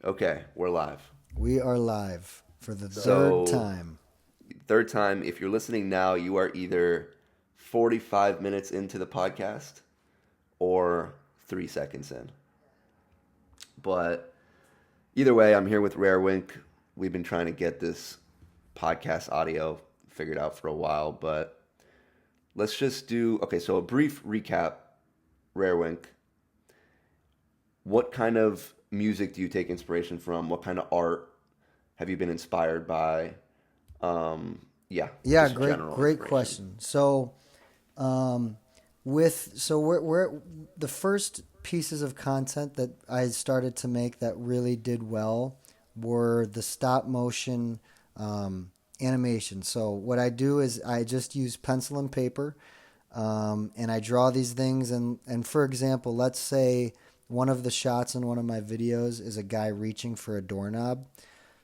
Okay, we're live. We are live for the third So, time. third time, if you're listening now, you are either 45 minutes into the podcast or 3 seconds in. But either way, I'm here with Rare Wink. We've been trying to get this podcast audio figured out for a while, but let's just do okay. So, a brief recap, Rare Wink. What kind of music do you take inspiration from? What kind of art have you been inspired by? Yeah, Yeah, just great, general great inspiration. question. Um, we're the first pieces of content that I started to make that really did well were the stop motion animation. So what I do is I just use pencil and paper, and I draw these things. And for example, let's say one of the shots in one of my videos is a guy reaching for a doorknob.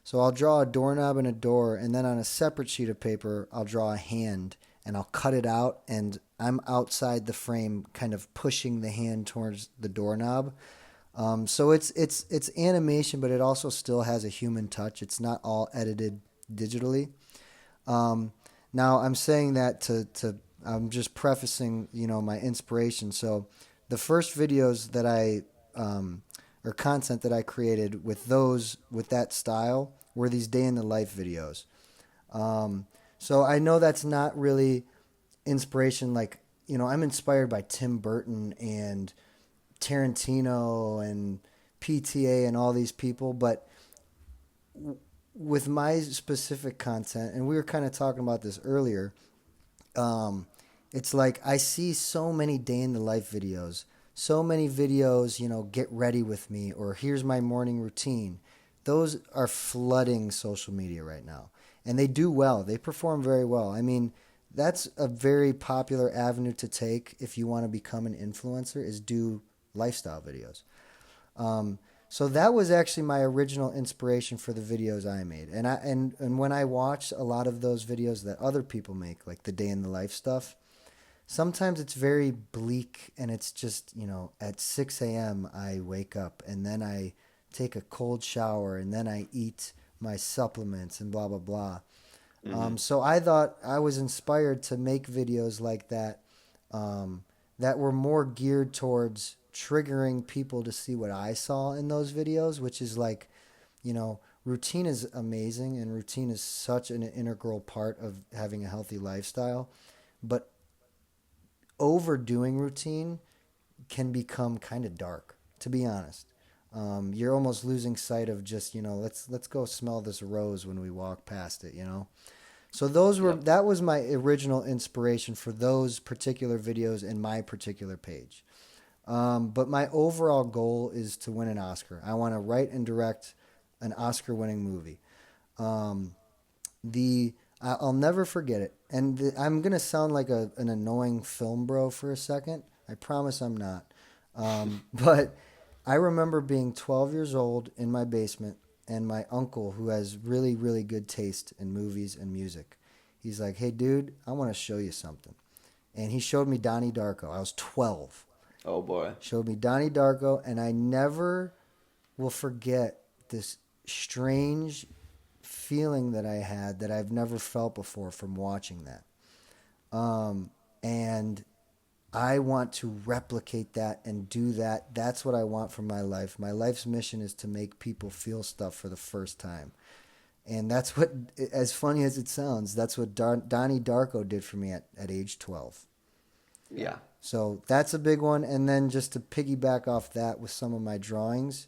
So I'll draw a doorknob and a door, and then on a separate sheet of paper, I'll draw a hand and I'll cut it out, and I'm outside the frame, kind of pushing the hand towards the doorknob. So it's animation, but it also still has a human touch. It's not all edited digitally. Um, Now I'm saying that to I'm just prefacing, my inspiration. So the first videos that I or content that I created with that style were these day in the life videos. So I know that's not really inspiration. Like, I'm inspired by Tim Burton and Tarantino and PTA and all these people, but with my specific content, and we were kind of talking about this earlier, it's like I see so many day in the life videos, so many videos, get ready with me, or here's my morning routine. Those are flooding social media right now. And they do well, they perform very well. I mean, that's a very popular avenue to take if you want to become an influencer, is do lifestyle videos. Um, so that was actually my original inspiration for the videos I made. And when I watch a lot of those videos that other people make, like the day in the life stuff, sometimes it's very bleak, and it's just, at 6 a.m. I wake up and then I take a cold shower and then I eat my supplements and blah blah blah. Hmm. So I thought I was inspired to make videos like that, that were more geared towards triggering people to see what I saw in those videos, which is like, routine is amazing and routine is such an integral part of having a healthy lifestyle. But overdoing routine can become kind of dark, to be honest. You're almost losing sight of just, let's go smell this rose when we walk past it. So Yep. that was my original inspiration for those particular videos in my particular page. But my overall goal is to win an Oscar. I want to write and direct an Oscar-winning movie. Um, the I'll never forget it, and I'm gonna sound like an annoying film bro for a second. I promise I'm not. But I remember being 12 years old in my basement, and my uncle, who has really, really good taste in movies and music, he's like, "Hey, dude, I want to show you something." And he showed me Donnie Darko. I was 12. Oh boy. Showed me Donnie Darko, and I never will forget this strange feeling that I had that I've never felt before from watching that. And I want to replicate that and do that. That's what I want from my life. My life's mission is to make people feel stuff for the first time. And that's what, as funny as it sounds, that's what Donnie Darko did for me at age 12. Yeah. So that's a big one. And then just to piggyback off that with some of my drawings,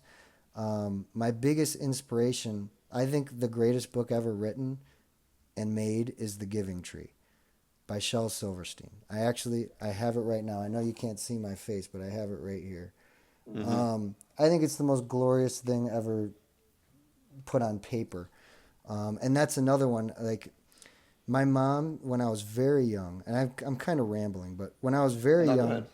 my biggest inspiration, I think the greatest book ever written and made is The Giving Tree by Shel Silverstein. I have it right now. I know you can't see my face, but I have it right here. Hmm. I think it's the most glorious thing ever put on paper. And that's another one. Like my mom, when I was very young, and I'm kind of rambling, but when I was very No, go ahead.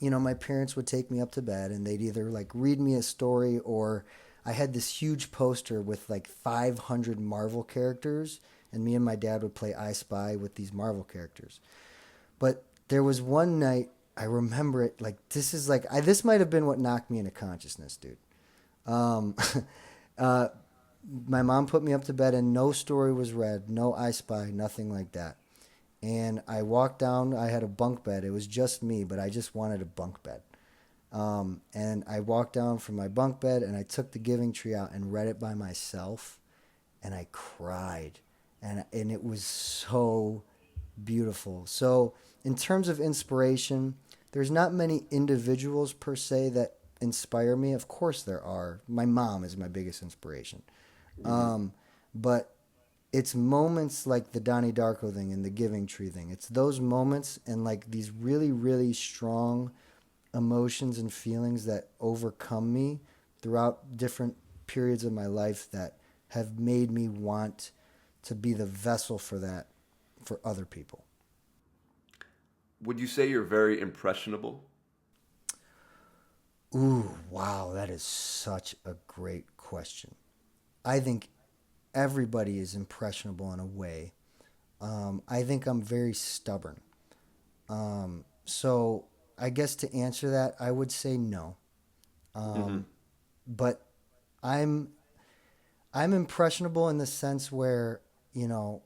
young, my parents would take me up to bed and they'd either like read me a story, or I had this huge poster with like 500 Marvel characters, and me and my dad would play I Spy with these Marvel characters. But there was one night, I remember it like this is like this might have been what knocked me into consciousness, dude. Um, Uh, my mom put me up to bed, and no story was read, no I Spy, nothing like that. And I walked down. I had a bunk bed. It was just me, but I just wanted a bunk bed. And I walked down from my bunk bed, and I took The Giving Tree out and read it by myself, and I cried, and it was so beautiful. So in terms of inspiration, there's not many individuals per se that inspire me. Of course there are. My mom is my biggest inspiration. Mm-hmm. But it's moments like the Donnie Darko thing and the Giving Tree thing. It's those moments and like these really, really strong emotions and feelings that overcome me throughout different periods of my life that have made me want to be the vessel for that for other people. Would you say you're very impressionable? Ooh, wow, that is such a great question. I think everybody is impressionable in a way. I think I'm very stubborn. So I guess to answer that, I would say no. Mm-hmm. But I'm I'm impressionable in the sense where, you know,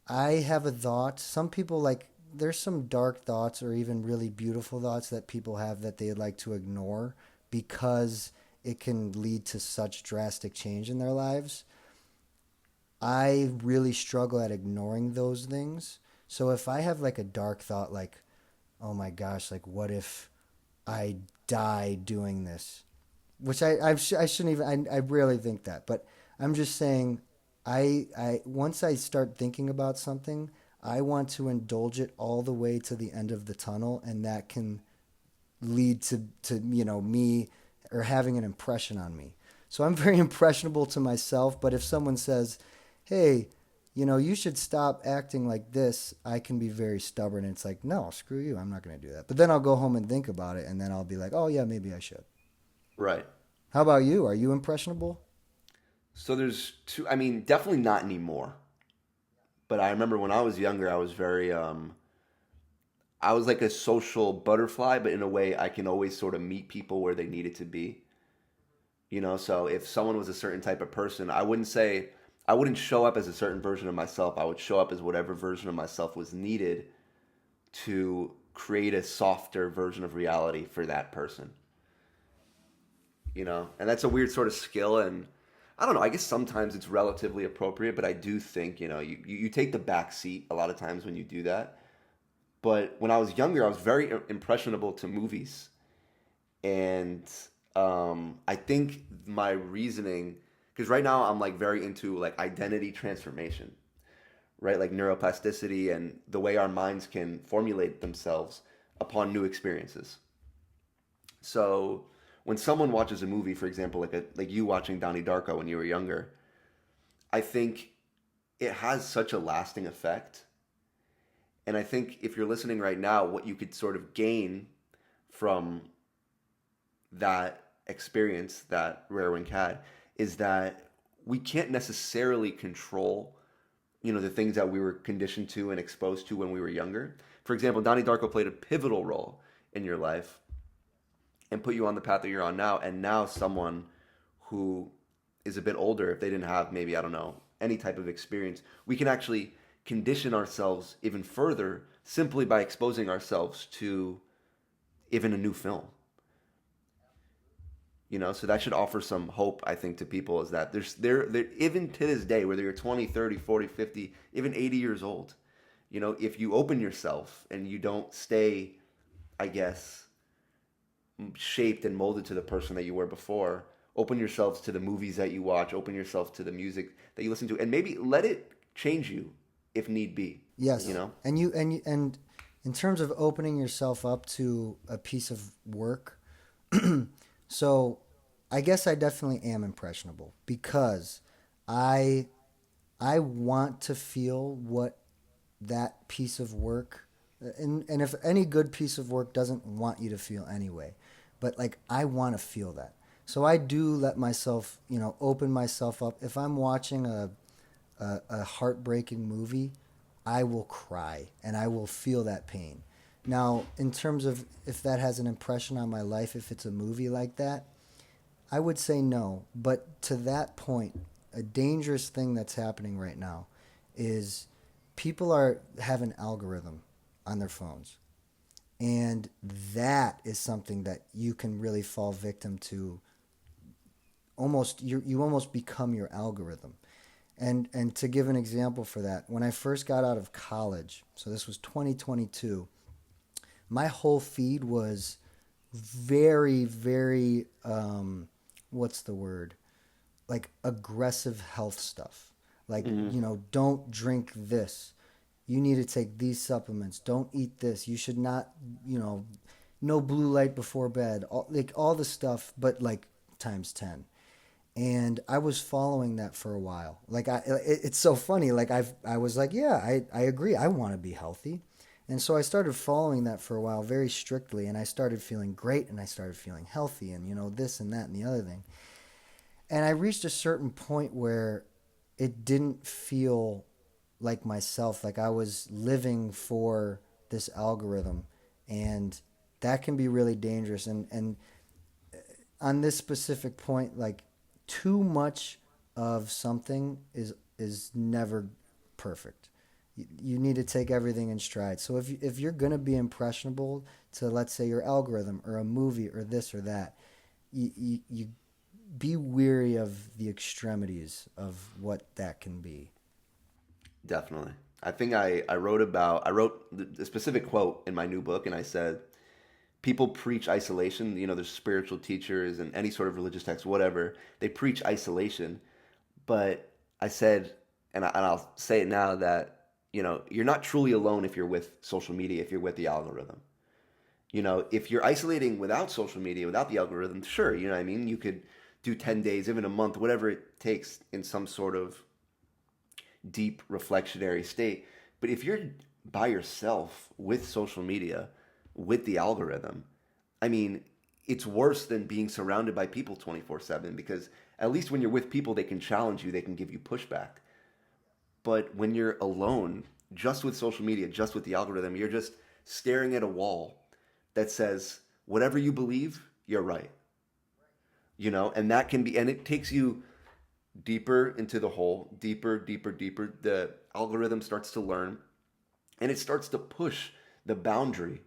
I have a thought. Some people like there's some dark thoughts or even really beautiful thoughts that people have that they'd like to ignore because it can lead to such drastic change in their lives. I really struggle at ignoring those things. So if I have like a dark thought like, oh my gosh, like what if I die doing this? Which I shouldn't even, I rarely think that, but I'm just saying, once I start thinking about something, I want to indulge it all the way to the end of the tunnel, and that can lead to me or having an impression on me. So I'm very impressionable to myself, but if someone says, hey, you should stop acting like this, I can be very stubborn. And it's like, no, screw you. I'm not going to do that. But then I'll go home and think about it, and then I'll be like, oh, yeah, maybe I should. Right. How about you? Are you impressionable? So there's two. I mean, definitely not anymore. But I remember when I was younger, I was very. I was like a social butterfly, but in a way, I can always sort of meet people where they needed to be. So if someone was a certain type of person, I wouldn't show up as a certain version of myself. I would show up as whatever version of myself was needed to create a softer version of reality for that person. And that's a weird sort of skill, and I don't know, I guess sometimes it's relatively appropriate, but I do think you take the back seat a lot of times when you do that. But when I was younger, I was very impressionable to movies, and I think my reasoning, because right now I'm like very into like identity transformation, right, like neuroplasticity and the way our minds can formulate themselves upon new experiences. So when someone watches a movie, for example, like you watching Donnie Darko when you were younger, I think it has such a lasting effect. And I think if you're listening right now, what you could sort of gain from that experience that Rare Wink had is that we can't necessarily control, the things that we were conditioned to and exposed to when we were younger. For example, Donnie Darko played a pivotal role in your life and put you on the path that you're on now. And now someone who is a bit older, if they didn't have maybe, I don't know, any type of experience, we can actually condition ourselves even further simply by exposing ourselves to even a new film. So that should offer some hope, I think, to people, is that there even to this day, whether you're 20, 30, 40, 50, even 80 years old, if you open yourself and you don't stay, I guess, shaped and molded to the person that you were before. Open yourselves to the movies that you watch. Open yourself to the music that you listen to, and maybe let it change you if need be. Yes. And in terms of opening yourself up to a piece of work, so I guess I definitely am impressionable because I I want to feel what that piece of work and if any good piece of work doesn't want you to feel anyway, but like I want to feel that. So I do let myself, open myself up. If I'm watching a heartbreaking movie, I will cry and I will feel that pain. Now, in terms of if that has an impression on my life, if it's a movie like that, I would say no, but to that point, a dangerous thing that's happening right now is people have an algorithm on their phones. And that is something that you can really fall victim to. Almost you almost become your algorithm. And to give an example for that, when I first got out of college, so this was 2022, my whole feed was very, very, what's the word? Like aggressive health stuff. Like, Mm-hmm. don't drink this. You need to take these supplements. Don't eat this. You should not, no blue light before bed. All the stuff, but like times 10. And I was following that for a while. It's so funny. Like I was like, yeah, I agree. I want to be healthy. And so I started following that for a while very strictly, and I started feeling great, and I started feeling healthy, and this and that and the other thing. And I reached a certain point where it didn't feel like myself, like I was living for this algorithm, and that can be really dangerous. And on this specific point, like too much of something is never perfect. You need to take everything in stride. So if you're gonna be impressionable to, let's say, your algorithm or a movie or this or that, you be weary of the extremities of what that can be. Definitely. I think I wrote the specific quote in my new book, and I said, people preach isolation. There's spiritual teachers and any sort of religious text, whatever. They preach isolation, but I said, and I'll say it now, that you're not truly alone if you're with social media, if you're with the algorithm. If you're isolating without social media, without the algorithm, sure, you know what I mean. You could do 10 days, even a month, whatever it takes, in some sort of deep reflectionary state. But if you're by yourself with social media, with the algorithm, I mean, it's worse than being surrounded by people 24/7, because at least when you're with people, they can challenge you, they can give you pushback. But when you're alone, just with social media, just with the algorithm, you're just staring at a wall that says, whatever you believe, you're right. And that can be, and it takes you deeper into the hole, deeper, deeper, deeper. The algorithm starts to learn, and it starts to push the boundary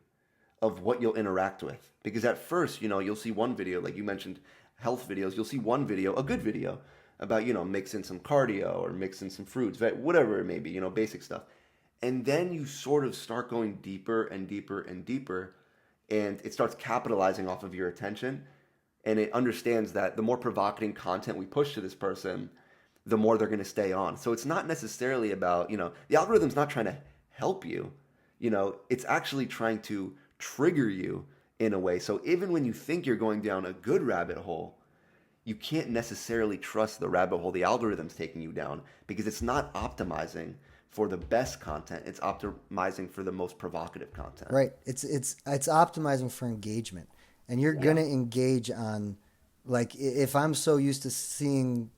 of what you'll interact with. Because at first, you'll see one video, like you mentioned, health videos, you'll see one video, a good video, about, mix in some cardio or mix in some fruits, whatever it may be, basic stuff. And then you sort of start going deeper and deeper and deeper, and it starts capitalizing off of your attention. And it understands that the more provocative content we push to this person, the more they're going to stay on. So it's not necessarily about, the algorithm's not trying to help you. It's actually trying to trigger you in a way. So even when you think you're going down a good rabbit hole, you can't necessarily trust the rabbit hole the algorithm's taking you down, because it's not optimizing for the best content. It's optimizing for the most provocative content. Right. It's optimizing for engagement. And you're Yeah. going to engage on, like, if I'm so used to seeing,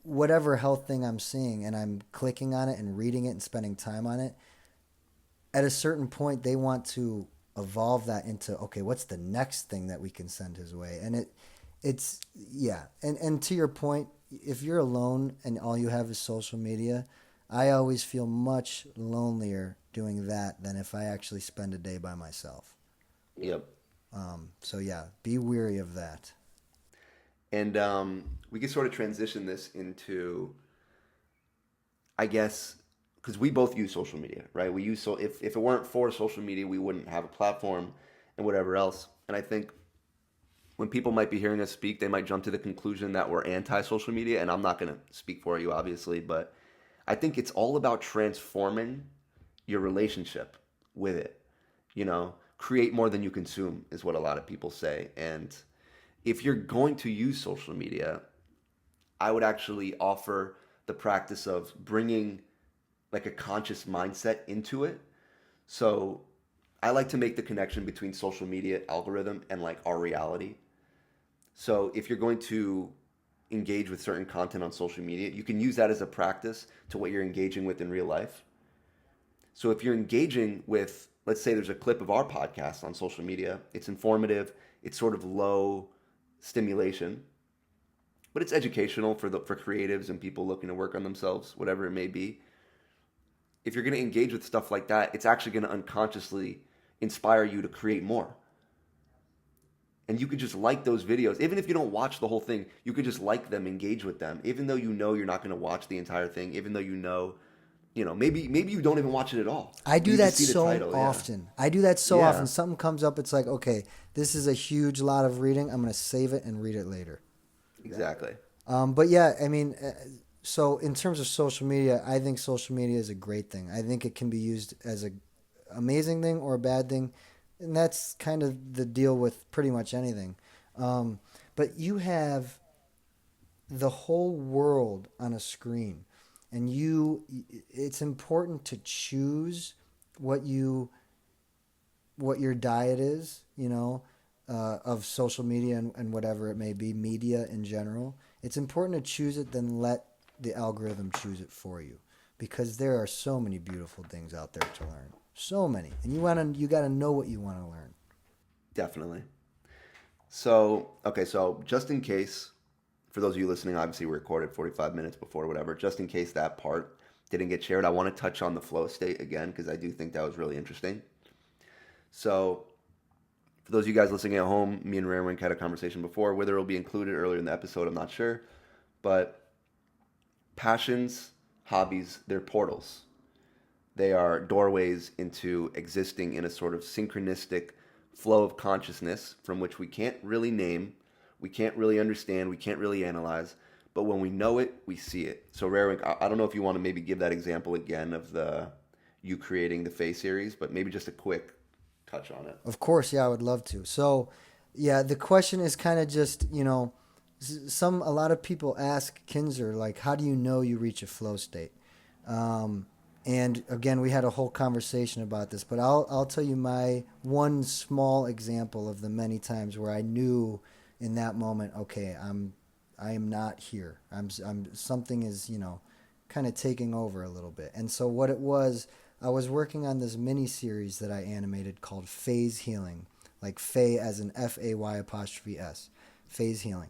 whatever health thing I'm seeing, and I'm clicking on it and reading it and spending time on it, at a certain point they want to evolve that into, okay, what's the next thing that we can send his way? And it's yeah. And to your point, if you're alone and all you have is social media, I always feel much lonelier doing that than if I actually spend a day by myself. Yep. So yeah, be weary of that. And we can sort of transition this into, I guess, because we both use social media, right? We use, so if it weren't for social media, we wouldn't have a platform and whatever else. And I think when people might be hearing us speak, they might jump to the conclusion that we're anti-social media, and I'm not going to speak for you, obviously, but I think it's all about transforming your relationship with it. Create more than you consume is what a lot of people say. And if you're going to use social media, I would actually offer the practice of bringing like a conscious mindset into it. So I like to make the connection between social media algorithm and like our reality. So if you're going to engage with certain content on social media, you can use that as a practice to what you're engaging with in real life. So if you're engaging with, let's say there's a clip of our podcast on social media, it's informative, it's sort of low stimulation, but it's educational for creatives and people looking to work on themselves, whatever it may be. If you're going to engage with stuff like that, it's actually going to unconsciously inspire you to create more. And you could just like those videos. Even if you don't watch the whole thing, you could just like them, engage with them. Even though you know you're not going to watch the entire thing, even though maybe you don't even watch it at all. I do You that just see the so title, yeah. often. I do that so Yeah. often. Something comes up, it's like, okay, this is a huge lot of reading. I'm going to save it and read it later. Exactly. But yeah, I mean, so in terms of social media, I think social media is a great thing. I think it can be used as a amazing thing or a bad thing, and that's kind of the deal with pretty much anything. But you have the whole world on a screen, and it's important to choose what your diet is, of social media and whatever it may be, media in general. It's important to choose it than let the algorithm choose it for you, because there are so many beautiful things out there to learn. So many. And you got to know what you want to learn. Definitely. So, okay, so just in case, for those of you listening, obviously we recorded 45 minutes before, whatever, just in case that part didn't get shared, I want to touch on the flow state again, because I do think that was really interesting. So, for those of you guys listening at home, me and Rarewink had a conversation before. Whether it'll be included earlier in the episode, I'm not sure. But passions, hobbies, they're portals. They are doorways into existing in a sort of synchronistic flow of consciousness from which we can't really name, we can't really understand, we can't really analyze. But when we know it, we see it. So, Rarewink, I don't know if you want to maybe give that example again of you creating the Fae series, but maybe just a quick touch on it. Of course, yeah, I would love to. So, yeah, the question is kind of just, a lot of people ask Kinzer, like, how do you know you reach a flow state? And again, we had a whole conversation about this, but I'll tell you my one small example of the many times where I knew in that moment, okay, I am not here. I'm something is, kind of taking over a little bit. And so what it was, I was working on this mini series that I animated called Phase Healing, like Fae as in FAY''S, Phase Healing.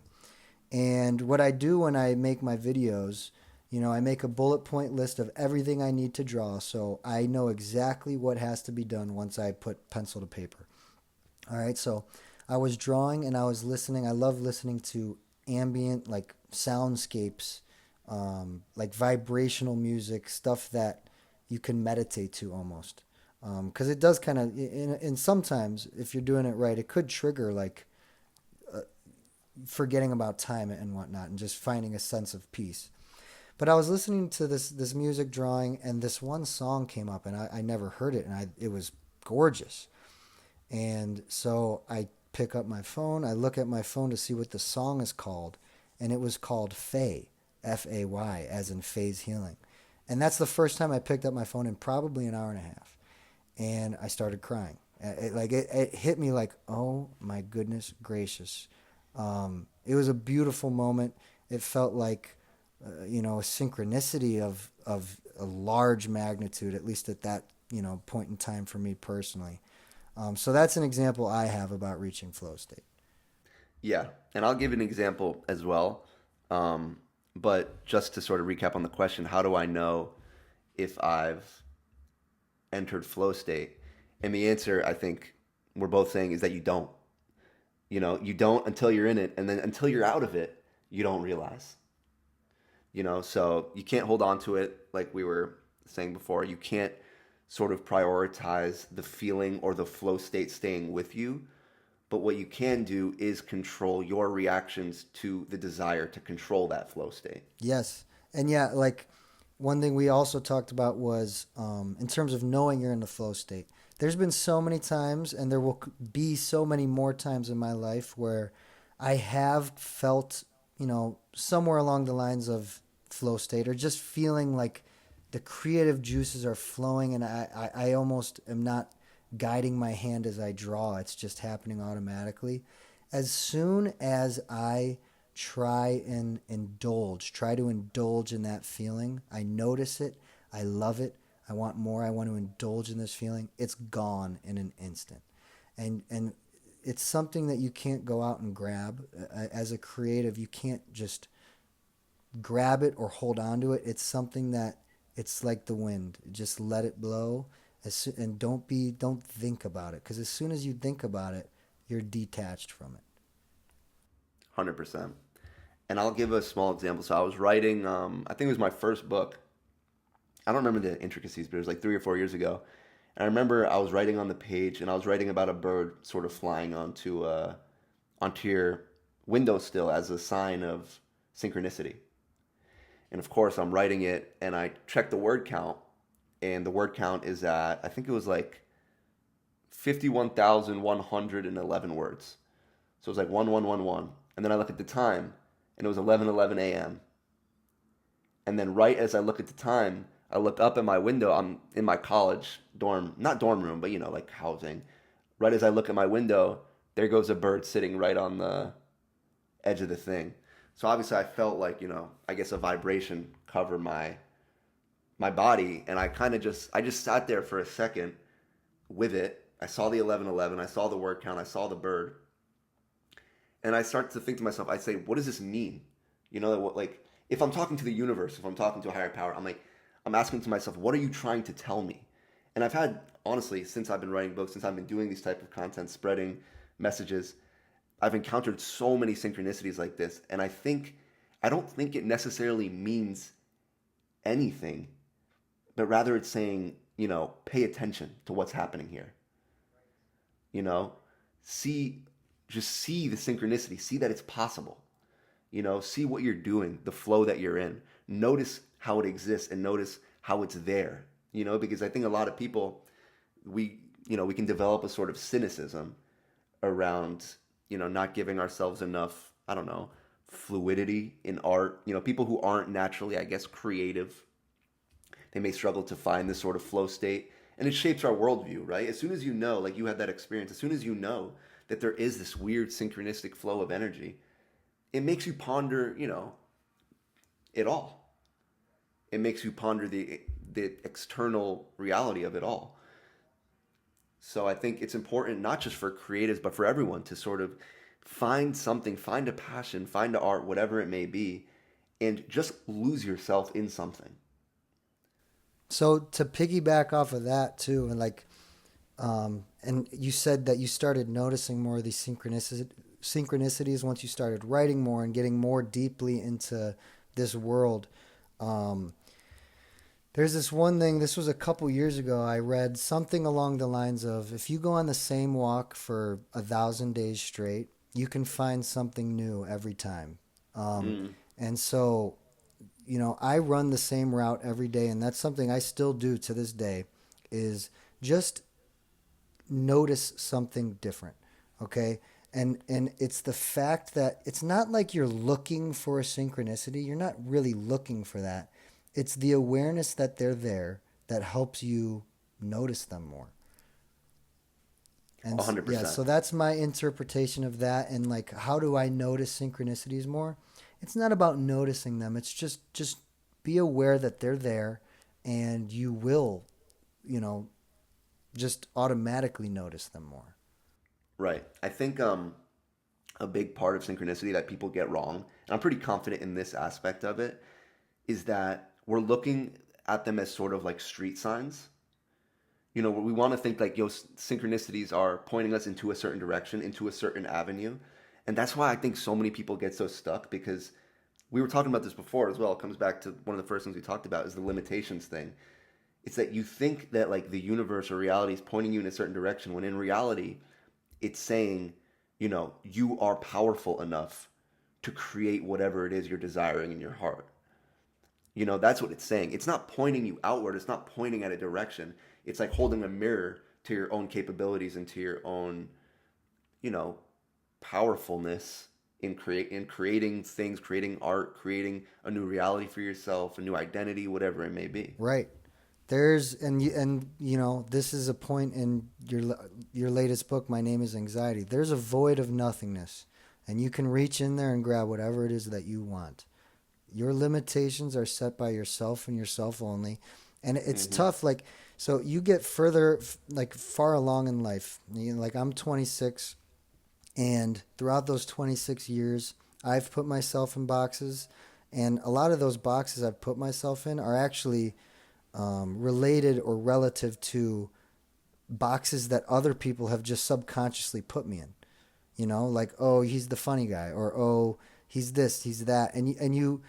And what I do when I make my videos, I make a bullet point list of everything I need to draw, so I know exactly what has to be done once I put pencil to paper. All right, so I was drawing and I was listening. I love listening to ambient, like soundscapes, like vibrational music, stuff that you can meditate to almost. Because it does kind of, and sometimes if you're doing it right, it could trigger like forgetting about time and whatnot and just finding a sense of peace. But I was listening to this music drawing, and this one song came up, and I never heard it, and it was gorgeous. And so I pick up my phone, I look at my phone to see what the song is called, and it was called Fae, F-A-Y, as in Phase Healing. And that's the first time I picked up my phone in probably an hour and a half. And I started crying. It hit me like, oh my goodness gracious. It was a beautiful moment. It felt like, a synchronicity of a large magnitude, at least at that, point in time for me personally. So that's an example I have about reaching flow state. Yeah, and I'll give an example as well. But just to sort of recap on the question, how do I know if I've entered flow state? And the answer, I think we're both saying, is that you don't. You don't until you're in it, and then until you're out of it, you don't realize. So you can't hold on to it like we were saying before. You can't sort of prioritize the feeling or the flow state staying with you. But what you can do is control your reactions to the desire to control that flow state. Yes. And yeah, like one thing we also talked about was in terms of knowing you're in the flow state. There's been so many times, and there will be so many more times in my life where I have felt, somewhere along the lines of flow state, or just feeling like the creative juices are flowing, and I almost am not guiding my hand as I draw. It's just happening automatically. As soon as I try to indulge in that feeling, I notice it, I love it, I want more, I want to indulge in this feeling, it's gone in an instant. And it's something that you can't go out and grab. As a creative, you can't just grab it or hold on to it. It's something that it's like the wind. Just let it blow, and don't think about it, because as soon as you think about it, you're detached from it. 100%. And I'll give a small example. So I was writing, I think it was my first book. I don't remember the intricacies, but it was like 3 or 4 years ago. And I remember I was writing on the page, and I was writing about a bird sort of flying onto your windowsill as a sign of synchronicity. And of course, I'm writing it, and I checked the word count, and the word count is at, I think it was like 51,111 words. So it was like 1111. And then I look at the time, and it was 11:11 a.m. And then right as I look at the time, I look up at my window. I'm in my college dorm, not dorm room, but like housing. Right as I look at my window, there goes a bird sitting right on the edge of the thing. So obviously I felt like, I guess a vibration covered my body, and I just sat there for a second with it. I saw the 11:11, I saw the word count, I saw the bird. And I start to think to myself, I say, what does this mean? Like if I'm talking to the universe, if I'm talking to a higher power, I'm asking to myself, what are you trying to tell me? And I've had, honestly, since I've been writing books, since I've been doing these type of content, spreading messages, I've encountered so many synchronicities like this. And I don't think it necessarily means anything, but rather it's saying, pay attention to what's happening here. You know, see, just see the synchronicity, see that it's possible. See what you're doing, the flow that you're in. Notice how it exists and notice how it's there. Because I think a lot of people, we can develop a sort of cynicism around, not giving ourselves enough, I don't know, fluidity in art. People who aren't naturally, I guess, creative, they may struggle to find this sort of flow state. And it shapes our worldview, right? As soon as you know, like you had that experience, as soon as you know that there is this weird synchronistic flow of energy, it makes you ponder, it all. It makes you ponder the external reality of it all. So I think it's important, not just for creatives, but for everyone to sort of find something, find a passion, find an art, whatever it may be, and just lose yourself in something. So to piggyback off of that too, and you said that you started noticing more of these synchronicities once you started writing more and getting more deeply into this world. There's this one thing, this was a couple years ago, I read something along the lines of, if you go on the same walk for 1,000 days straight, you can find something new every time. And so, I run the same route every day, and that's something I still do to this day, is just notice something different, okay? And it's the fact that it's not like you're looking for a synchronicity. You're not really looking for that. It's the awareness that they're there that helps you notice them more. And 100%. yeah, so that's my interpretation of that. And how do I notice synchronicities more? It's not about noticing them. It's just be aware that they're there, and you will, just automatically notice them more. Right. I think a big part of synchronicity that people get wrong, and I'm pretty confident in this aspect of it, is that we're looking at them as sort of like street signs. We want to think like, synchronicities are pointing us into a certain direction, into a certain avenue. And that's why I think so many people get so stuck, because we were talking about this before as well. It comes back to one of the first things we talked about, is the limitations thing. It's that you think that like the universe or reality is pointing you in a certain direction, when in reality, it's saying, you are powerful enough to create whatever it is you're desiring in your heart. That's what it's saying. It's not pointing you outward. It's not pointing at a direction. It's like holding a mirror to your own capabilities and to your own, powerfulness in creating things, creating art, creating a new reality for yourself, a new identity, whatever it may be. Right. This is a point in your latest book, My Name is Anxiety. There's a void of nothingness, and you can reach in there and grab whatever it is that you want. Your limitations are set by yourself and yourself only. And it's tough. So you get far along in life. I'm 26. And throughout those 26 years, I've put myself in boxes. And a lot of those boxes I've put myself in are actually related or relative to boxes that other people have just subconsciously put me in. You know, like, oh, he's the funny guy, or oh, he's this, he's that. And you,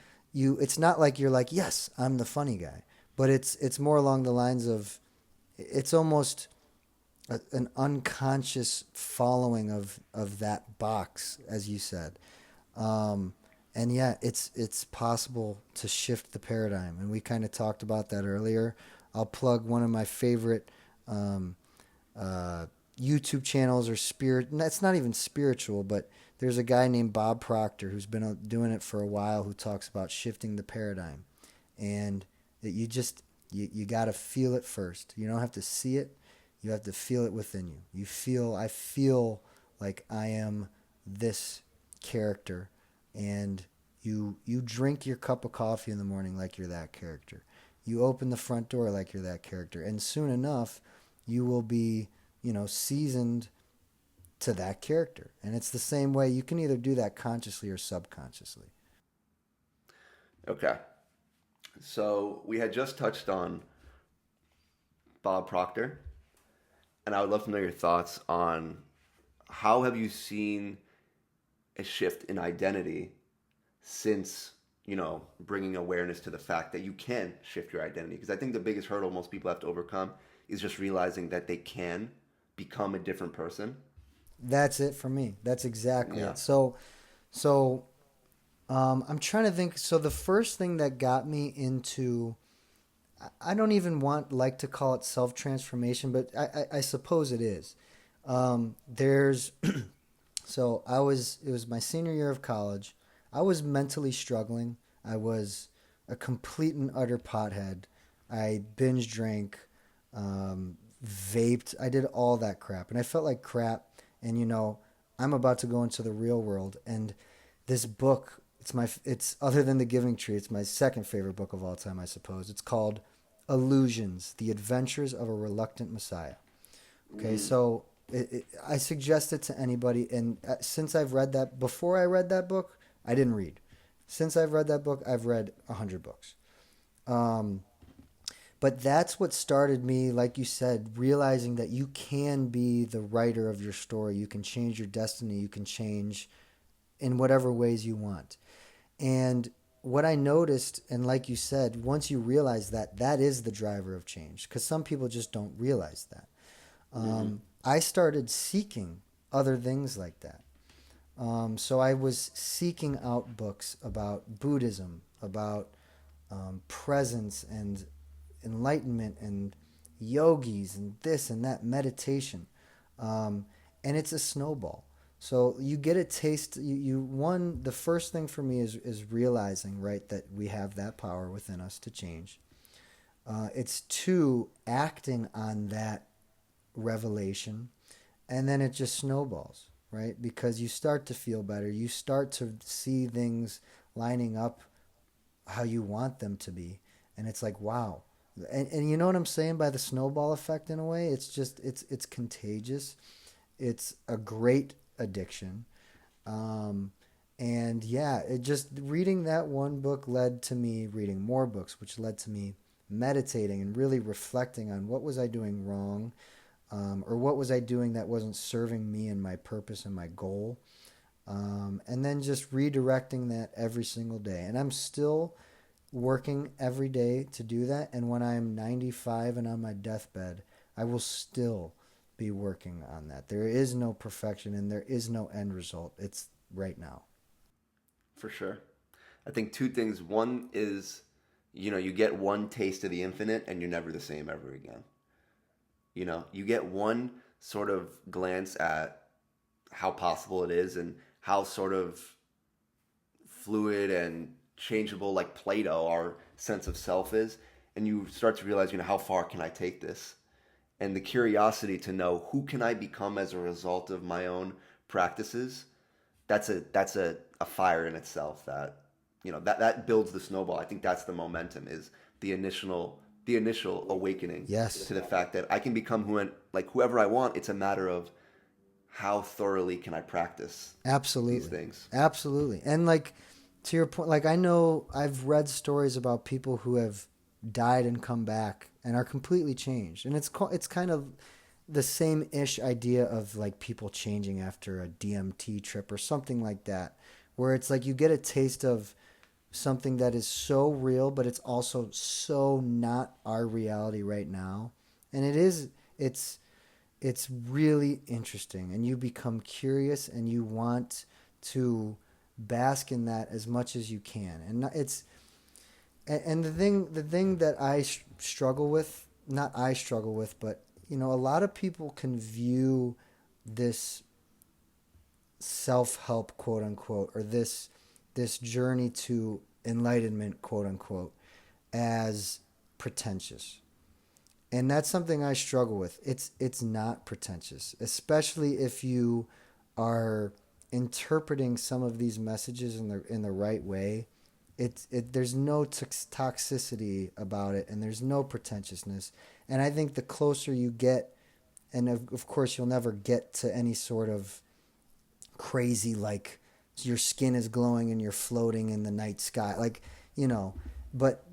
it's not like you're like, yes, I'm the funny guy. But it's more along the lines of, it's almost an unconscious following of that box, as you said. Um, and yeah, it's possible to shift the paradigm, and we kind of talked about that earlier. I'll plug one of my favorite um, uh, YouTube channels or spirit. That's not even spiritual, but there's a guy named Bob Proctor who's been doing it for a while, who talks about shifting the paradigm, and that you got to feel it first. You don't have to see it. You have to feel it within you. I feel like I am this character, and you drink your cup of coffee in the morning like you're that character. You open the front door like you're that character, and soon enough, you will be, seasoned to that character. And it's the same way. You can either do that consciously or subconsciously. Okay. So we had just touched on Bob Proctor, and I would love to know your thoughts on how have you seen a shift in identity since, bringing awareness to the fact that you can shift your identity? Because I think the biggest hurdle most people have to overcome is just realizing that they can become a different person. That's it for me. That's exactly Yeah. it. So I'm trying to think. So the first thing that got me into, I don't even like to call it self transformation, but I suppose it is. There's So it was my senior year of college. I was mentally struggling. I was a complete and utter pothead. I binge drank, vaped. I did all that crap, and I felt like crap. And I'm about to go into the real world, and this book. It's other than The Giving Tree. It's my second favorite book of all time, I suppose. It's called Illusions: The Adventures of a Reluctant Messiah. Okay, Mm, so I suggest it to anybody. And since I've read that, before I read that book, I didn't read. Since I've read that book, I've read 100 books. Um, but that's what started me, like you said, realizing that you can be the writer of your story. You can change your destiny. You can change in whatever ways you want. And what I noticed, and like you said, once you realize that, that is the driver of change, because some people just don't realize that. mm-hmm. I started seeking other things like that. So I was seeking out books about Buddhism, about presence and enlightenment and yogis and this and that, meditation. Um, and it's a snowball. So you get a taste. The first thing for me is realizing, right, that we have that power within us to change. It's two, acting on that revelation, and then it just snowballs, right? Because you start to feel better, you start to see things lining up how you want them to be, and it's like, wow. And you know what I'm saying by the snowball effect? In a way, it's contagious. It's a great addiction. um, and yeah, it just, reading that one book led to me reading more books, which led to me meditating and really reflecting on what was I doing wrong, or what was I doing that wasn't serving me and my purpose and my goal. And then just redirecting that every single day. And I'm still working every day to do that. And when I'm 95 and on my deathbed, I will still be working on that. There is no perfection and there is no end result. It's right now. For sure. I think two things. One is, you get one taste of the infinite and you're never the same ever again. You get one sort of glance at how possible it is and how sort of fluid and changeable, like Plato, our sense of self is. And you start to realize, how far can I take this? And the curiosity to know who can I become as a result of my own practices, that's a fire in itself that that builds the snowball. I think that's the momentum, is the initial awakening Yes. to the fact that I can become whoever I want. It's a matter of how thoroughly can I practice Absolutely. these things? Absolutely. And like to your point, like I know I've read stories about people who have died and come back and are completely changed. And it's kind of the same ish idea of like people changing after a DMT trip or something like that, where it's like you get a taste of something that is so real, but it's also so not our reality right now. And it's really interesting, and you become curious and you want to bask in that as much as you can. And it's and the thing that I struggle with, not I struggle with, but a lot of people can view this self-help, quote unquote, or this journey to enlightenment, quote unquote, as pretentious. And that's something I struggle with. It's not pretentious, especially if you are interpreting some of these messages in the right way. There's no toxicity about it, and there's no pretentiousness. And I think the closer you get, and of course you'll never get to any sort of crazy like your skin is glowing and you're floating in the night sky, like but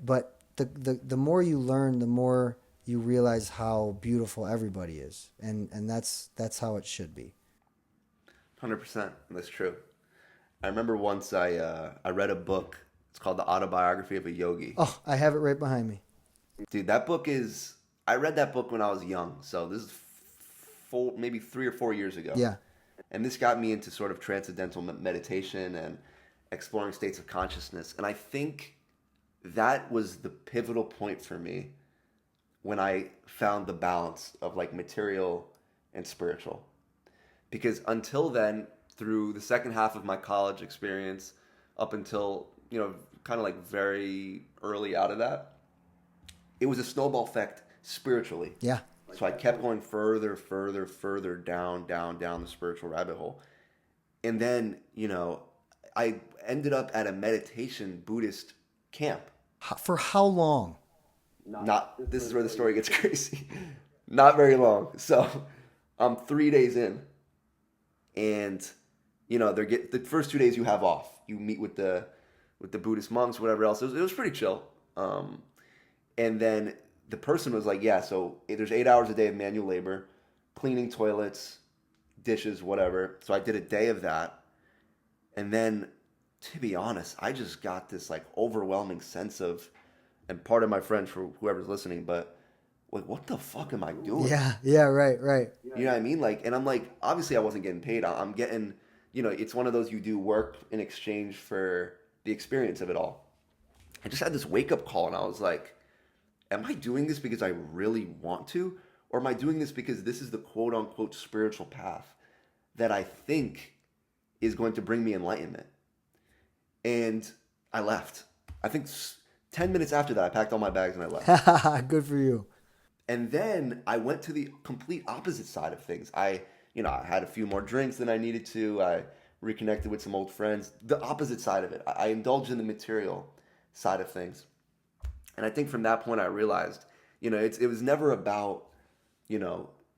the more you learn, the more you realize how beautiful everybody is, and that's how it should be. 100%. That's true. I remember once I read a book. It's called The Autobiography of a Yogi. Oh, I have it right behind me. Dude, that book is. I read that book when I was young, so this is maybe 3 or 4 years ago. Yeah. And this got me into sort of transcendental meditation and exploring states of consciousness. And I think that was the pivotal point for me when I found the balance of like material and spiritual. Because until then, through the second half of my college experience, up until, kind of like very early out of that, it was a snowball effect spiritually. Yeah. So I kept going further, further down the spiritual rabbit hole. And then, I ended up at a meditation Buddhist camp. For how long? This is where the story gets crazy. Not very long. So I'm 3 days in. And, the first 2 days you have off. You meet with the Buddhist monks, whatever else. It was pretty chill. And then the person was like, yeah, so there's 8 hours a day of manual labor, cleaning toilets, dishes, whatever. So I did a day of that. And then, to be honest, I just got this like overwhelming sense of, and part of my French for whoever's listening, but like, what the fuck am I doing? Yeah, right. You know what I mean? Like, and I'm like, obviously I wasn't getting paid. I'm getting, it's one of those you do work in exchange for the experience of it all. I just had this wake up call and I was like, am I doing this because I really want to? Or am I doing this because this is the quote unquote spiritual path that I think is going to bring me enlightenment? And I left. I think 10 minutes after that, I packed all my bags and I left. Good for you. And then I went to the complete opposite side of things. I had a few more drinks than I needed to. I reconnected with some old friends. The opposite side of it. I indulged in the material side of things. And I think from that point I realized, it was never about,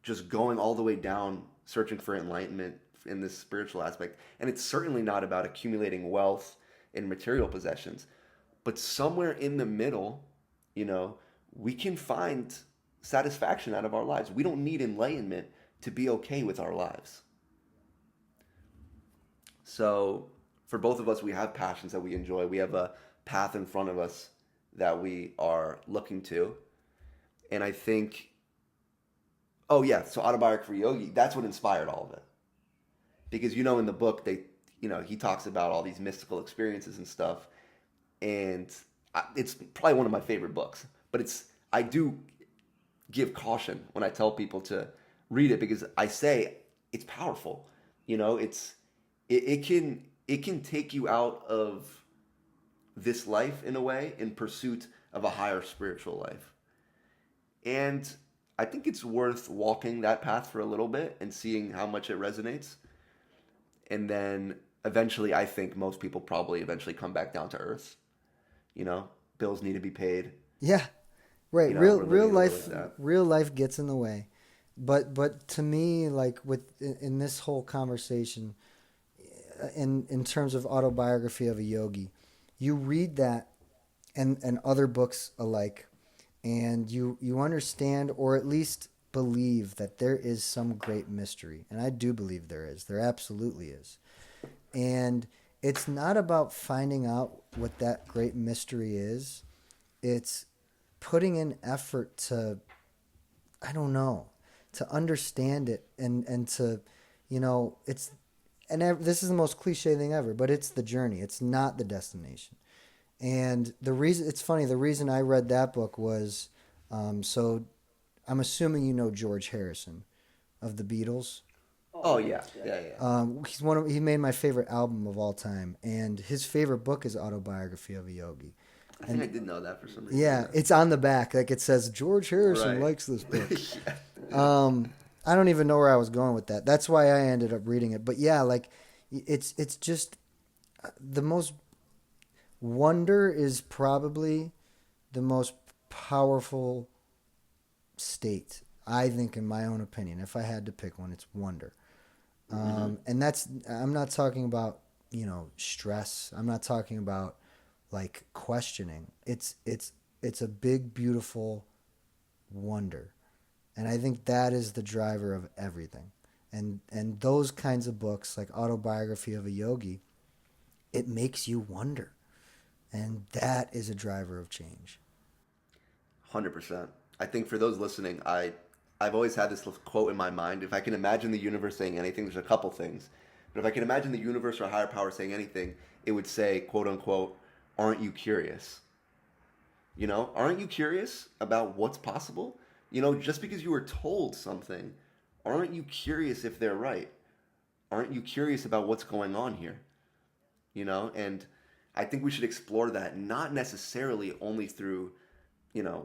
just going all the way down, searching for enlightenment in this spiritual aspect. And it's certainly not about accumulating wealth and material possessions. But somewhere in the middle, we can find satisfaction out of our lives. We don't need enlightenment to be okay with our lives. So for both of us, we have passions that we enjoy. We have a path in front of us that we are looking to. And I think, so Autobiography for Yogi, that's what inspired all of it. Because, in the book, he talks about all these mystical experiences and stuff. And it's probably one of my favorite books. But I do give caution when I tell people to read it because I say it's powerful. It can take you out of this life in a way in pursuit of a higher spiritual life. And I think it's worth walking that path for a little bit and seeing how much it resonates. And then eventually, I think most people probably eventually come back down to earth. Bills need to be paid. Yeah, right. Real Real life gets in the way. but to me, like in this whole conversation, in terms of autobiography of a yogi, you read that and other books alike, and you understand or at least believe that there is some great mystery, and I do believe there is. There absolutely is, and it's not about finding out what that great mystery is. It's putting in effort to, I don't know, to understand it and to, it's, this is the most cliche thing ever, but it's the journey. It's not the destination. And the reason, it's funny, the reason I read that book was, so I'm assuming you know George Harrison of the Beatles. Oh yeah, yeah, yeah. He made my favorite album of all time, and his favorite book is Autobiography of a Yogi. I think I did know that for some reason. Yeah, it's on the back, like it says George Harrison likes this book. I don't even know where I was going with that. That's why I ended up reading it. But yeah, like it's just the most wonder is probably the most powerful state, I think, in my own opinion. If I had to pick one, it's wonder. And that's, I'm not talking about, stress. I'm not talking about like questioning. It's a big, beautiful wonder. And I think that is the driver of everything. And those kinds of books, like Autobiography of a Yogi, it makes you wonder. And that is a driver of change. 100%. I think for those listening, I've always had this quote in my mind. If I can imagine the universe saying anything, there's a couple things. But if I can imagine the universe or a higher power saying anything, it would say, quote unquote, aren't you curious? Aren't you curious about what's possible? Just because you were told something, aren't you curious if they're right? Aren't you curious about what's going on here? And I think we should explore that, not necessarily only through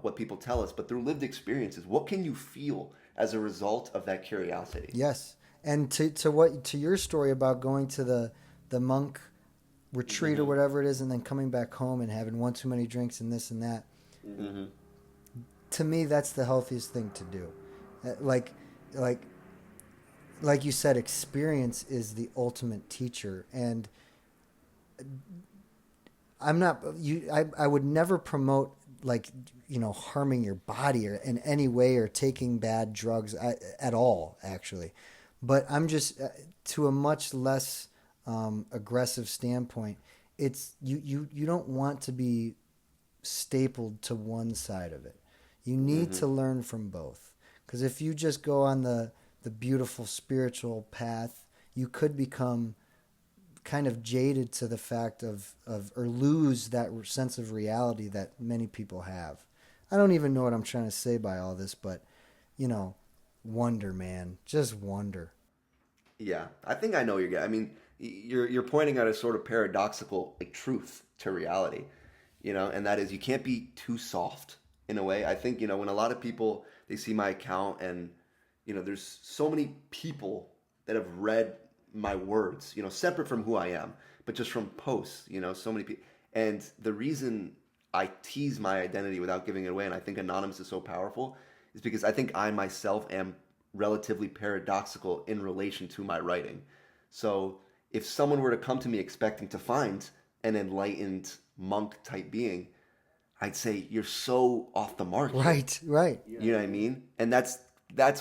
what people tell us, but through lived experiences. What can you feel as a result of that curiosity? Yes. And to your story about going to the monk retreat or whatever it is, and then coming back home and having one too many drinks and this and that. Mm-hmm. To me, that's the healthiest thing to do. Like you said, experience is the ultimate teacher, and I would never promote harming your body or in any way or taking bad drugs at all, actually. But I'm just to a much less aggressive standpoint. It's you don't want to be stapled to one side of it. You need to learn from both, because if you just go on the beautiful spiritual path, you could become kind of jaded to the fact of or lose that sense of reality that many people have. I don't even know what I'm trying to say by all this, but wonder, man, just wonder. Yeah, I think I know you're getting. I mean, you're pointing out a sort of paradoxical truth to reality, and that is you can't be too soft in a way. I think when a lot of people they see my account and there's so many people that have read my words, separate from who I am, but just from posts, so many people. And the reason I tease my identity without giving it away, and I think anonymous is so powerful, is because I think I myself am relatively paradoxical in relation to my writing. So if someone were to come to me expecting to find an enlightened monk type being, I'd say you're so off the mark. Right. You know what I mean? And that's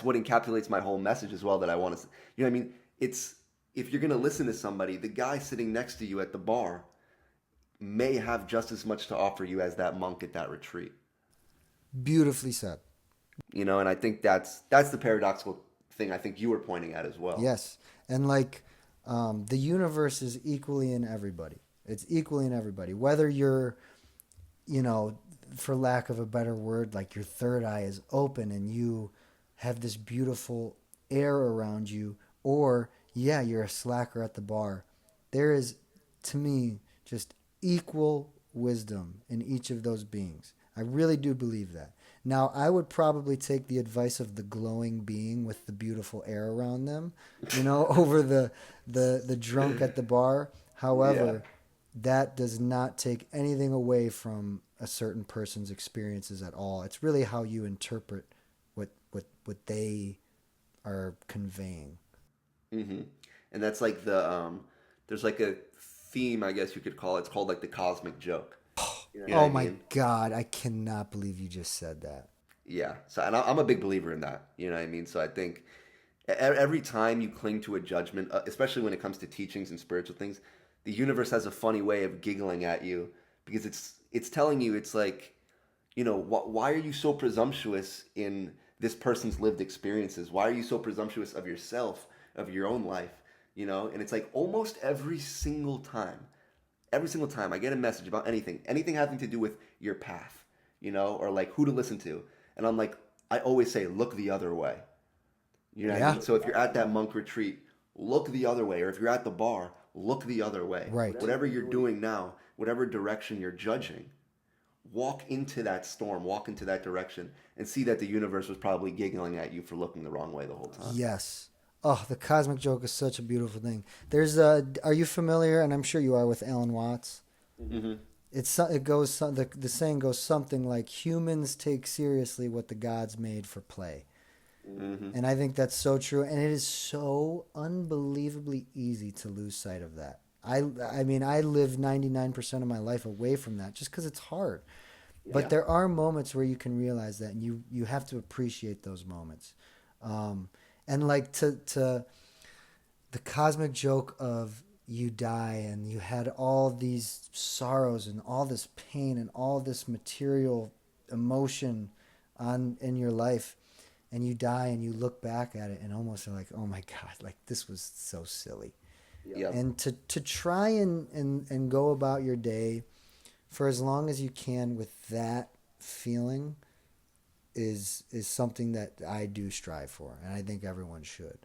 what encapsulates my whole message as well that I want to. You know what I mean? It's if you're going to listen to somebody, the guy sitting next to you at the bar may have just as much to offer you as that monk at that retreat. Beautifully said. And I think that's the paradoxical thing I think you were pointing at as well. Yes. And the universe is equally in everybody. It's equally in everybody. Whether you're, for lack of a better word, like your third eye is open and you have this beautiful air around you, or you're a slacker at the bar. There is, to me, just equal wisdom in each of those beings. I really do believe that. Now, I would probably take the advice of the glowing being with the beautiful air around them, over the drunk at the bar. However, that does not take anything away from a certain person's experiences at all. It's really how you interpret what they are conveying. Mm-hmm. And that's like there's like a theme, I guess you could call it. It's called like the cosmic joke. You know what Oh I my mean? God, I cannot believe you just said that. Yeah. So, and I'm a big believer in that. You know what I mean? So I think every time you cling to a judgment, especially when it comes to teachings and spiritual things, the universe has a funny way of giggling at you because it's telling you it's like, why are you so presumptuous in this person's lived experiences? Why are you so presumptuous of yourself, of your own life? And it's like almost every single time I get a message about anything having to do with your path, or like who to listen to, and I'm like, I always say, look the other way. You know what I Yeah, mean? So if you're at that monk retreat, look the other way. Or if you're at the bar, look the other way. right. Whatever you're doing now, whatever direction you're judging, walk into that storm, walk into that direction, and see that the universe was probably giggling at you for looking the wrong way the whole time. Yes. Oh, the cosmic joke is such a beautiful thing. Are you familiar? And I'm sure you are with Alan Watts. Mm-hmm. The saying goes something like humans take seriously what the gods made for play. Mm-hmm. And I think that's so true. And it is so unbelievably easy to lose sight of that. I mean, I live 99% of my life away from that just because it's hard. But Yeah. there are moments where you can realize that, and you have to appreciate those moments. And like to the cosmic joke of you die and you had all these sorrows and all this pain and all this material emotion in your life, and you die and you look back at it and almost are like, oh my God, like this was so silly. Yeah. And to try and go about your day for as long as you can with that feeling is something that I do strive for, and I think everyone should.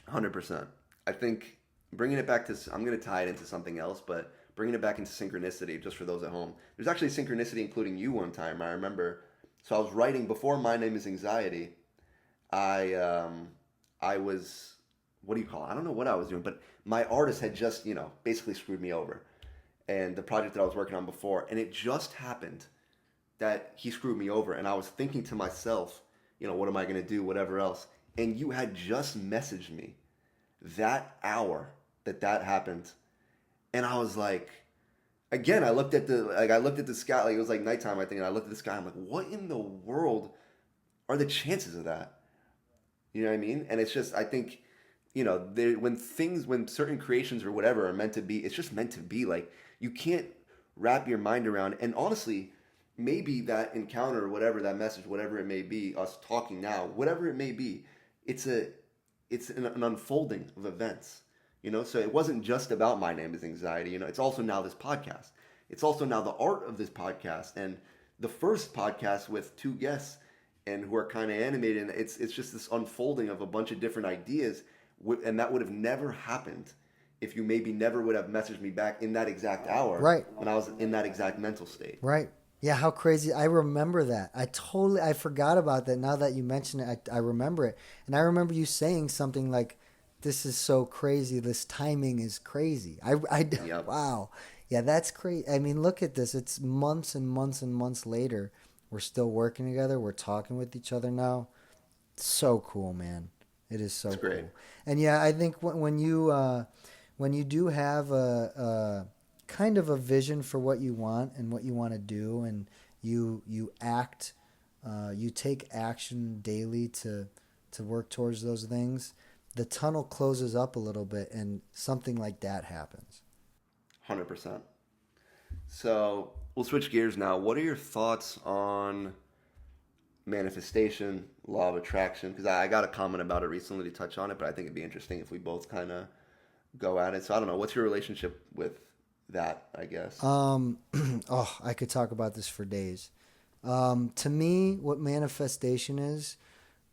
100%. I think bringing it back to, I'm going to tie it into something else, but bringing it back into synchronicity, just for those at home. There's actually synchronicity including you one time, I remember. So I was writing, before My Name is Anxiety, I was, what do you call it? I don't know what I was doing, but my artist had just, basically screwed me over. And the project that I was working on before, and it just happened that he screwed me over. And I was thinking to myself, what am I going to do, whatever else. And you had just messaged me that hour that happened. And I was like, again, I looked at the sky, like it was like nighttime, I think, and I looked at the sky, I'm like, what in the world are the chances of that? You know what I mean? And it's just, I think, when certain creations or whatever are meant to be, it's just meant to be. Like, you can't wrap your mind around. And honestly, maybe that encounter or whatever, that message, whatever it may be, us talking now, whatever it may be, it's an unfolding of events. So it wasn't just about My Name is Anxiety. It's also now this podcast. It's also now the art of this podcast, and the first podcast with two guests and who are kind of animated. And it's just this unfolding of a bunch of different ideas, and that would have never happened if you maybe never would have messaged me back in that exact hour, Right. when I was in that exact mental state. Right. Yeah, how crazy. I remember that. I forgot about that. Now that you mention it, I remember it. And I remember you saying something like, this is so crazy. This timing is crazy. Yep. Wow. Yeah, that's crazy. I mean, look at this. It's months and months and months later. We're still working together. We're talking with each other now. So cool, man. It is so It's great. cool. And yeah, I think when you do have a kind of a vision for what you want and what you want to do, and you act, you take action daily to work towards those things, the tunnel closes up a little bit and something like that happens. 100%. So we'll switch gears now. What are your thoughts on manifestation, law of attraction? Because I got a comment about it recently to touch on it, but I think it'd be interesting if we both kind of go at it. So I don't know. What's your relationship with that, I guess? I could talk about this for days. To me, what manifestation is,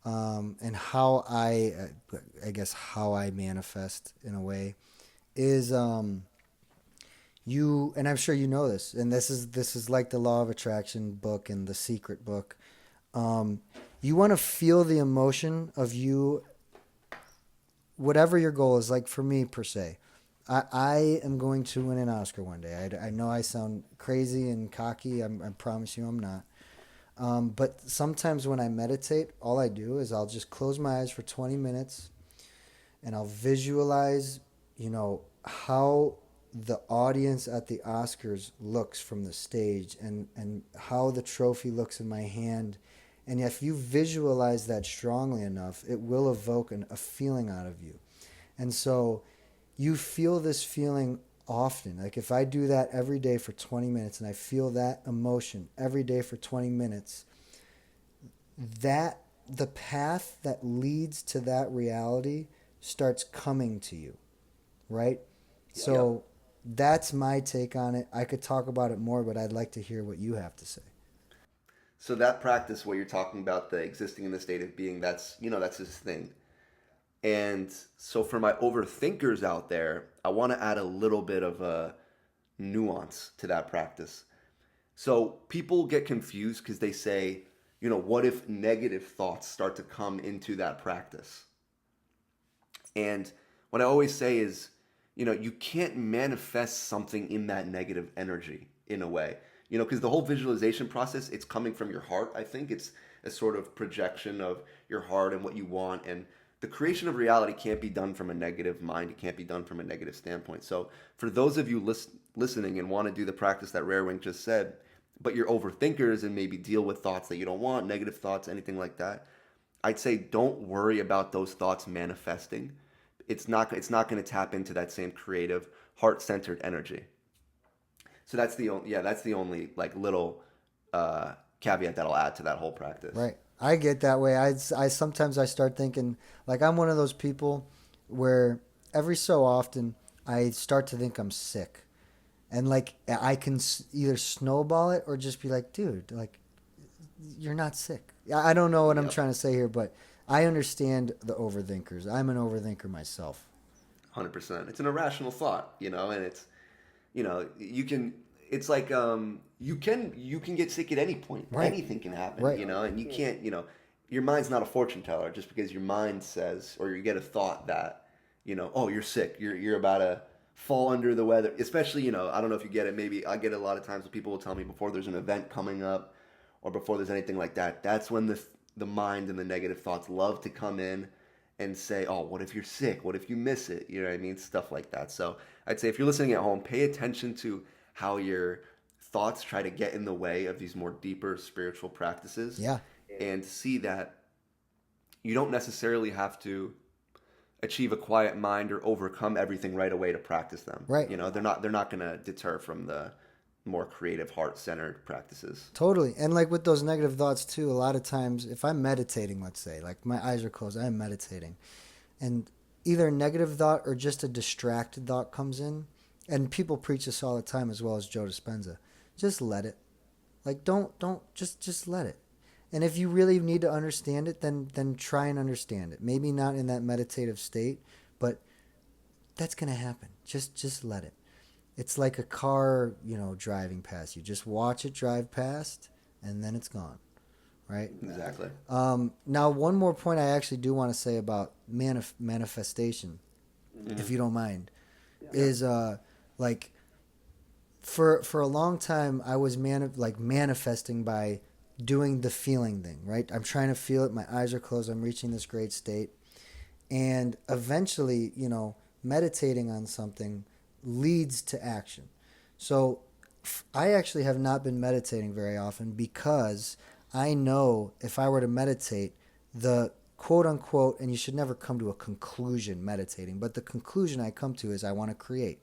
and how I guess how I manifest in a way, is you, and I'm sure you know this, and this is like the law of attraction book and the secret book. You want to feel the emotion of you, whatever your goal is. Like for me, per se, I am going to win an Oscar one day. I know I sound crazy and cocky. I promise you I'm not. But sometimes when I meditate, all I do is I'll just close my eyes for 20 minutes and I'll visualize, how the audience at the Oscars looks from the stage, and how the trophy looks in my hand. And if you visualize that strongly enough, it will evoke a feeling out of you. And so you feel this feeling often. Like if I do that every day for 20 minutes and I feel that emotion every day for 20 minutes, that the path that leads to that reality starts coming to you, right? So that's my take on it. I could talk about it more, but I'd like to hear what you have to say. So that practice, what you're talking about, the existing in the state of being, that's his thing. And so for my overthinkers out there, I want to add a little bit of a nuance to that practice. So people get confused because they say, what if negative thoughts start to come into that practice? And what I always say is, you can't manifest something in that negative energy in a way, because the whole visualization process, it's coming from your heart. I think it's a sort of projection of your heart and what you want. And the creation of reality can't be done from a negative mind. It can't be done from a negative standpoint. So for those of you listening and want to do the practice that Rare Wing just said, but you're overthinkers and maybe deal with thoughts that you don't want, negative thoughts, anything like that, I'd say don't worry about those thoughts manifesting. It's not going to tap into that same creative, heart-centered energy. So that's the only like little caveat that I'll add to that whole practice. Right. I get that way. I sometimes I start thinking, like, I'm one of those people where every so often I start to think I'm sick. And like I can either snowball it or just be like, dude, like, you're not sick. I don't know what I'm trying to say here, but I understand the overthinkers. I'm an overthinker myself. 100%. It's an irrational thought, and it's, you can. It's like you can get sick at any point. Right. Anything can happen, Right. and you can't, your mind's not a fortune teller just because your mind says, or you get a thought that, oh, you're sick. You're about to fall under the weather. Especially, I don't know if you get it. Maybe I get it a lot of times when people will tell me before there's an event coming up or before there's anything like that. That's when the mind and the negative thoughts love to come in and say, oh, what if you're sick? What if you miss it? You know what I mean? Stuff like that. So I'd say if you're listening at home, pay attention to how your thoughts try to get in the way of these more deeper spiritual practices. Yeah. And see that you don't necessarily have to achieve a quiet mind or overcome everything right away to practice them. Right. They're not going to deter from the more creative, heart-centered practices. Totally. And like with those negative thoughts too, a lot of times if I'm meditating, let's say, like my eyes are closed, I'm meditating, and either a negative thought or just a distracted thought comes in, and people preach this all the time as well as Joe Dispenza. Just let it. Like don't just let it. And if you really need to understand it, then try and understand it. Maybe not in that meditative state, but that's going to happen. Just let it. It's like a car, driving past you. Just watch it drive past, and then it's gone, right? Exactly. Now, one more point I actually do want to say about manifestation, if you don't mind, is like for a long time I was manifesting by doing the feeling thing, right? I'm trying to feel it. My eyes are closed. I'm reaching this great state, and eventually, meditating on something leads to action. So I actually have not been meditating very often because I know if I were to meditate, the quote unquote, and you should never come to a conclusion meditating, but the conclusion I come to is I want to create.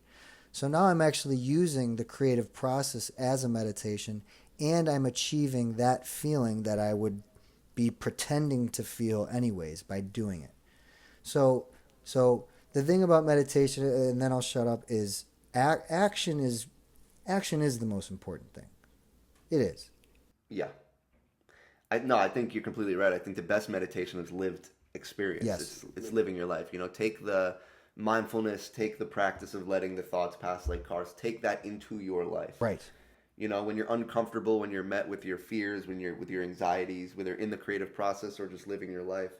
So now I'm actually using the creative process as a meditation, and I'm achieving that feeling that I would be pretending to feel anyways by doing it. So the thing about meditation, and then I'll shut up, is action is the most important thing. It is. Yeah. I think you're completely right. I think the best meditation is lived experience. Yes. It's living your life. Take the mindfulness, take the practice of letting the thoughts pass like cars, take that into your life. Right. When you're uncomfortable, when you're met with your fears, when you're with your anxieties, whether in the creative process or just living your life,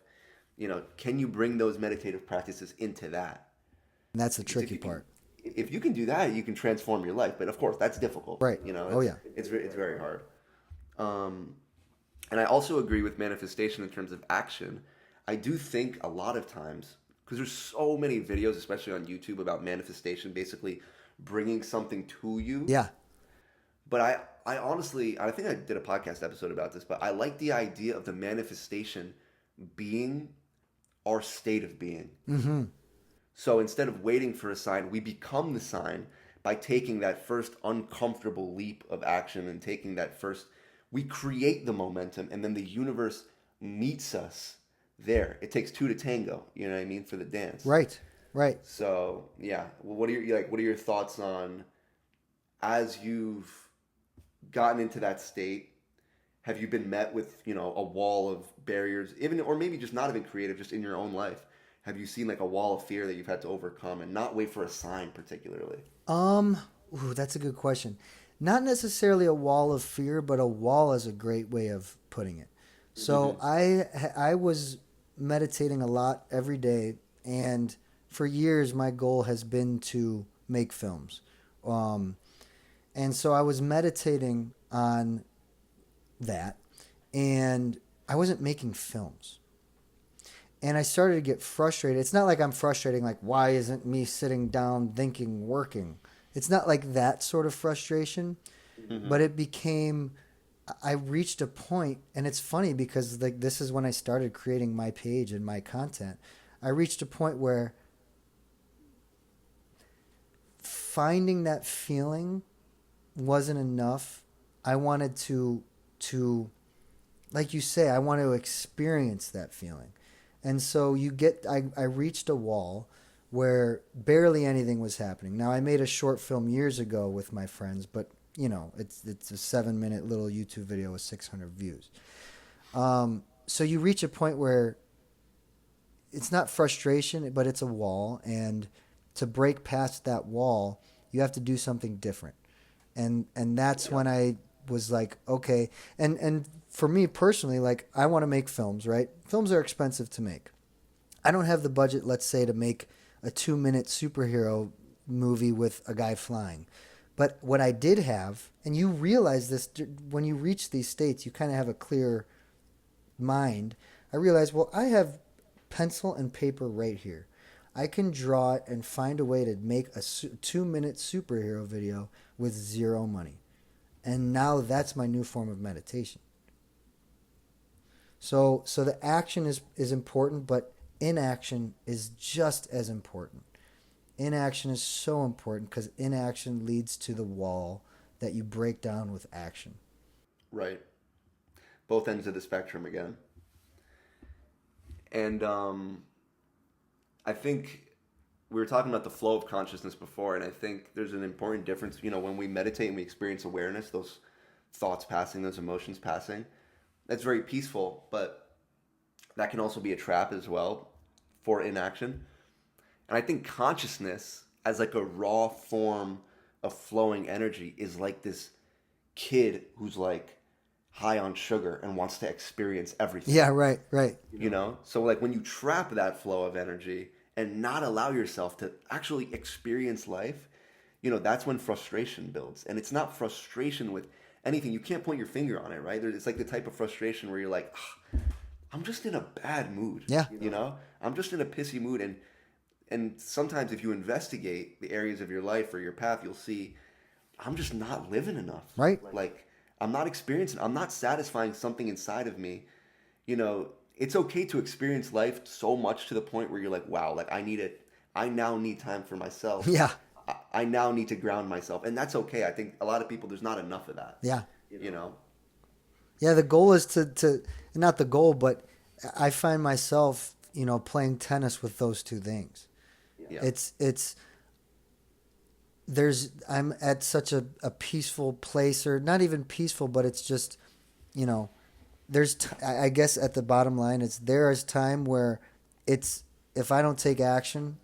can you bring those meditative practices into that? And that's the tricky part. If you can do that, you can transform your life. But of course, that's difficult. Right. It's very hard. And I also agree with manifestation in terms of action. I do think a lot of times, because there's so many videos, especially on YouTube, about manifestation, basically bringing something to you. Yeah. But I honestly, I think I did a podcast episode about this, but I like the idea of the manifestation being our state of being. Mm-hmm. So instead of waiting for a sign, we become the sign by taking that first uncomfortable leap of action and taking that first, we create the momentum and then the universe meets us there. It takes two to tango, you know what I mean, for the dance. Right. Right. So yeah, well, what are your thoughts on, as you've gotten into that state, have you been met with, a wall of barriers, even, or maybe just not even creative, just in your own life? Have you seen like a wall of fear that you've had to overcome and not wait for a sign particularly? That's a good question. Not necessarily a wall of fear, but a wall is a great way of putting it. So I was meditating a lot every day, and for years my goal has been to make films. And so I was meditating on that, and I wasn't making films. And I started to get frustrated. It's not like I'm frustrating, like, why isn't me sitting down thinking, working? It's not like that sort of frustration, but it became, I reached a point, and it's funny because like this is when I started creating my page and my content. I reached a point where finding that feeling wasn't enough. I wanted to, like you say, I want to experience that feeling. And so I reached a wall where barely anything was happening. Now, I made a short film years ago with my friends, but it's a 7-minute little YouTube video with 600 views. So you reach a point where it's not frustration, but it's a wall. And to break past that wall, you have to do something different. And that's when I was like, okay. And for me personally, like, I want to make films, right? Films are expensive to make. I don't have the budget, let's say, to make a 2-minute superhero movie with a guy flying. But what I did have, and you realize this when you reach these states, you kind of have a clear mind. I realized, well, I have pencil and paper right here. I can draw it and find a way to make a 2-minute superhero video with zero money. And now that's my new form of meditation. So the action is important, but inaction is just as important. Inaction is so important because inaction leads to the wall that you break down with action. Right. Both ends of the spectrum again. And I think we were talking about the flow of consciousness before, and I think there's an important difference. When we meditate and we experience awareness, those thoughts passing, those emotions passing, that's very peaceful, but that can also be a trap as well for inaction. And I think consciousness as like a raw form of flowing energy is like this kid who's like high on sugar and wants to experience everything. Yeah, right. So like when you trap that flow of energy and not allow yourself to actually experience life, that's when frustration builds. And it's not frustration with anything. You can't point your finger on it, right? It's like the type of frustration where you're like, I'm just in a bad mood. Yeah. I'm just in a pissy mood. And sometimes if you investigate the areas of your life or your path, you'll see I'm just not living enough. Right. Like I'm not satisfying something inside of me. It's okay to experience life so much to the point where you're like, wow, like I now need time for myself. Yeah. I now need to ground myself. And that's okay. I think a lot of people, there's not enough of that. Yeah. Yeah, the goal is to not the goal, but I find myself, playing tennis with those two things. Yeah. I'm at such a peaceful place, or not even peaceful, but it's just, I guess at the bottom line, there is time where if I don't take action,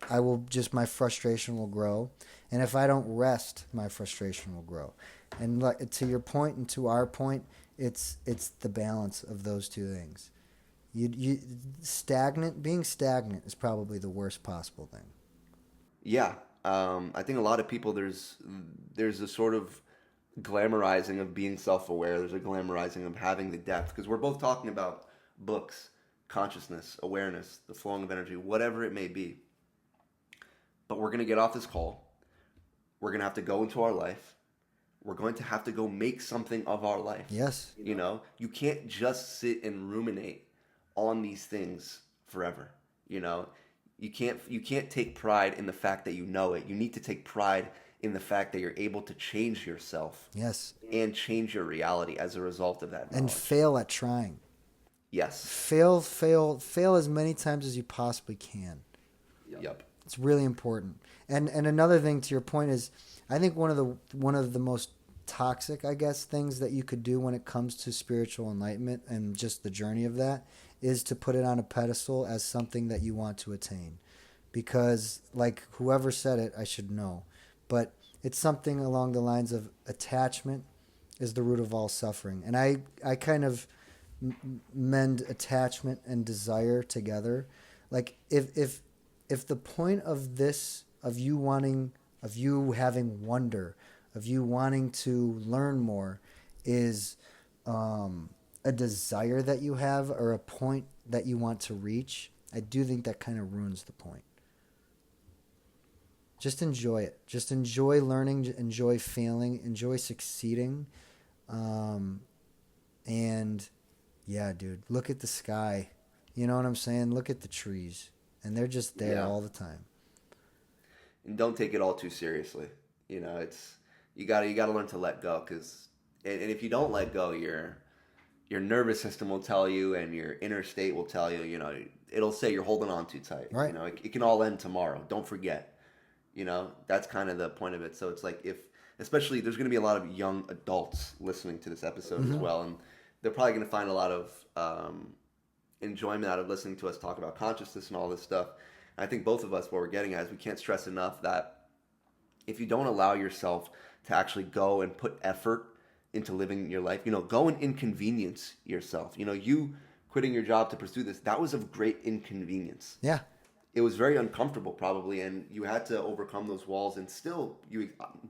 my frustration will grow. And if I don't rest, my frustration will grow. And to your point and to our point, it's the balance of those two things. Being stagnant is probably the worst possible thing. Yeah. I think a lot of people, there's a sort of glamorizing of being self-aware. There's a glamorizing of having the depth, because we're both talking about books, consciousness, awareness, the flowing of energy, whatever it may be. But we're going to get off this call. We're going to have to go into our life. We're going to have to go make something of our life. Yes. You know, you can't just sit and ruminate on these things forever. You know, you can't take pride in the fact that you know it. You need to take pride in the fact that you're able to change yourself. Yes. And change your reality as a result of that knowledge. And fail at trying. Yes. Fail as many times as you possibly can. Yep. It's really important. And another thing to your point is, I think one of the most toxic, I guess, things that you could do when it comes to spiritual enlightenment and just the journey of that is to put it on a pedestal as something that you want to attain. Because, like whoever said it, I should know, but it's something along the lines of attachment is the root of all suffering. And I kind of mend attachment and desire together. Like if the point of this, of you having wonder, of you wanting to learn more, is a desire that you have or a point that you want to reach, I do think that kind of ruins the point. Just enjoy it. Just enjoy learning, enjoy failing, enjoy succeeding. And yeah, dude, look at the sky. You know what I'm saying? Look at the trees. And they're just there all the time. And don't take it all too seriously. You know, you gotta learn to let go, because and if you don't let go, your nervous system will tell you, and your inner state will tell you. You know, it'll say you're holding on too tight. Right. You know, it can all end tomorrow. Don't forget. You know, that's kind of the point of it. So it's like, especially there's going to be a lot of young adults listening to this episode as well, and they're probably going to find a lot of enjoyment out of listening to us talk about consciousness and all this stuff. And I think both of us, what we're getting at is we can't stress enough that if you don't allow yourself to actually go and put effort into living your life, you know, go and inconvenience yourself. You know, you quitting your job to pursue this, that was of great inconvenience. Yeah. It was very uncomfortable probably, and you had to overcome those walls, and still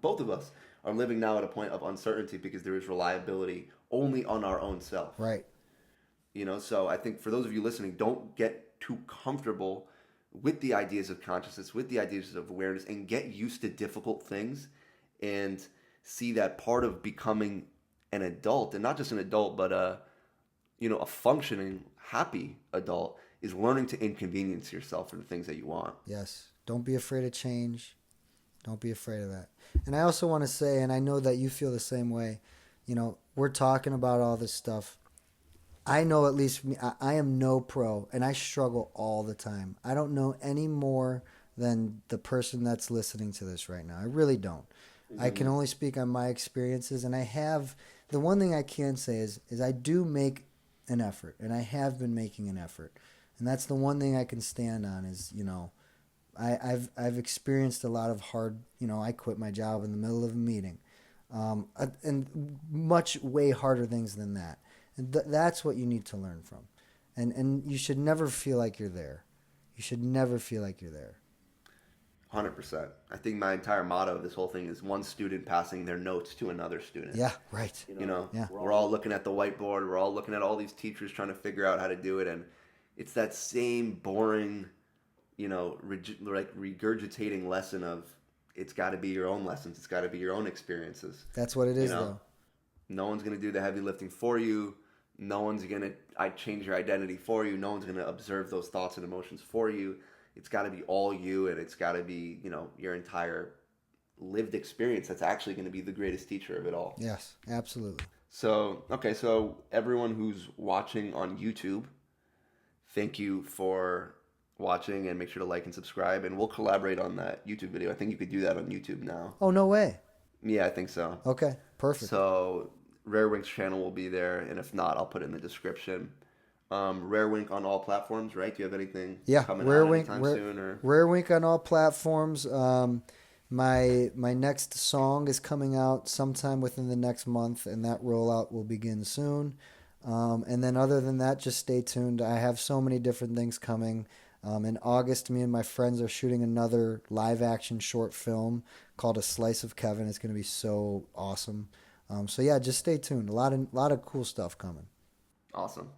both of us are living now at a point of uncertainty because there is reliability only on our own self. Right. You know, so I think for those of you listening, don't get too comfortable with the ideas of consciousness, with the ideas of awareness, and get used to difficult things, and see that part of becoming an adult, and not just an adult, but a functioning, happy adult, is learning to inconvenience yourself for the things that you want. Yes. Don't be afraid of change. Don't be afraid of that. And I also want to say, and I know that you feel the same way, you know, we're talking about all this stuff. I know, at least me, I am no pro, and I struggle all the time. I don't know any more than the person that's listening to this right now. I really don't. Mm-hmm. I can only speak on my experiences, and the one thing I can say is I do make an effort, and I have been making an effort. And that's the one thing I can stand on is, you know, I've experienced a lot of hard, you know, I quit my job in the middle of a meeting, and much way harder things than that. And that's what you need to learn from. And you should never feel like you're there. You should never feel like you're there. 100%. I think my entire motto of this whole thing is one student passing their notes to another student. Yeah, right. You know, yeah. We're all looking at the whiteboard. We're all looking at all these teachers trying to figure out how to do it. And it's that same boring, you know, regurgitating lesson of it's got to be your own lessons. It's got to be your own experiences. That's what it is, though. No one's going to do the heavy lifting for you. No one's going to change your identity for you. No one's going to observe those thoughts and emotions for you. It's got to be all you, and it's got to be, you know, your entire lived experience that's actually going to be the greatest teacher of it all. Yes, absolutely. So everyone who's watching on YouTube, thank you for watching, and make sure to like and subscribe, and we'll collaborate on that YouTube video. I think you could do that on YouTube now. Oh, no way. Yeah, I think so. Okay, perfect. So Rare Wink's channel will be there, and if not, I'll put it in the description. Rare Wink on all platforms, right? Do you have anything coming out anytime soon? Or? Rare Wink on all platforms. My next song is coming out sometime within the next month, and that rollout will begin soon. And then other than that, just stay tuned. I have so many different things coming. In August, me and my friends are shooting another live-action short film called A Slice of Kevin. It's going to be so awesome. So yeah, just stay tuned. A lot of cool stuff coming. Awesome.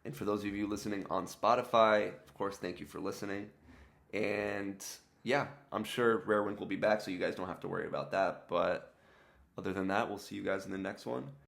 And for those of you listening on Spotify, of course, thank you for listening. And yeah, I'm sure Rare Wink will be back, so you guys don't have to worry about that. But other than that, we'll see you guys in the next one.